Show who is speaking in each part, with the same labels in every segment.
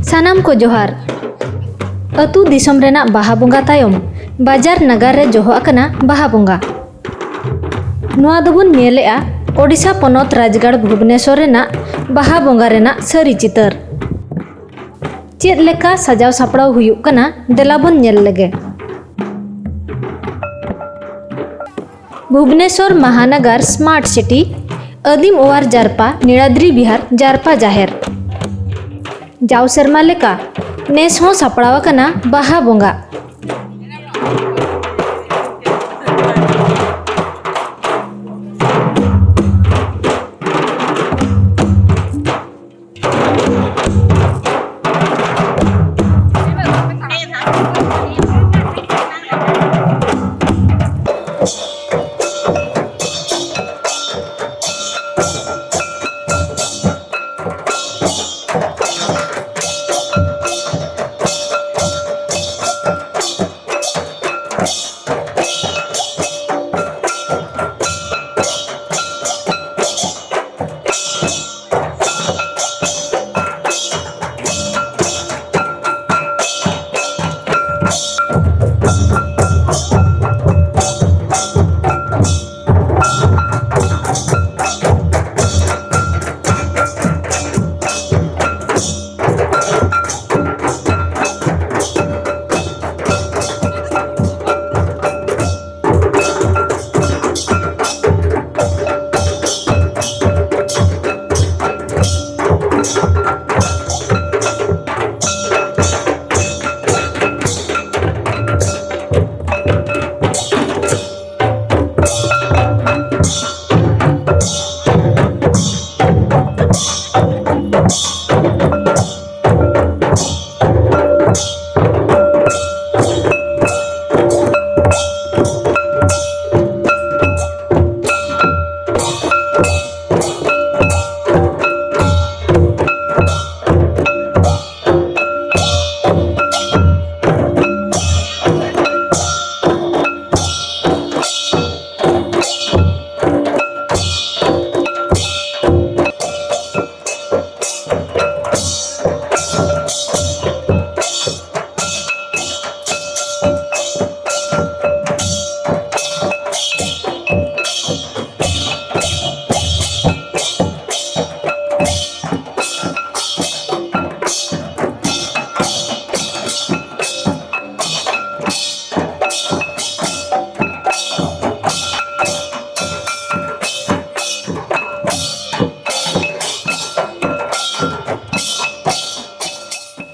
Speaker 1: सानाम को जोहार। अतु दिसम रेना बाहा बोंगा तायम बाजार नगर रे जोहो आकना बाहा बोंगा। नुआ दोबुन नेलेआ ओडिशा पनोत राजगढ़ भुवनेश्वर रेना बाहा बोंगा रेना सारी चितर। चेद लेका सजाव सापड़ाव हुयुक कना देलाबन नेल लगे। भुवनेश्वर महानगर स्मार्ट सिटी अदीम ओवार जारपा नीलाद्री बिहार जारपा जाहेर। जाव सेरमा लेका नेस हों सापड़ाव कना बाहा बोंगा।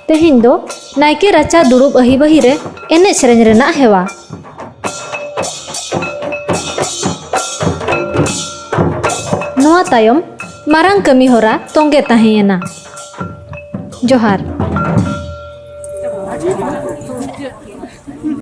Speaker 1: तेहिन दो नायके राचा दुड़ुब अही बही रे एने सेरेंज रेना हेवा। नुआ तायम मारांग कमी होरा तोंगे ताहेयना। जोहार।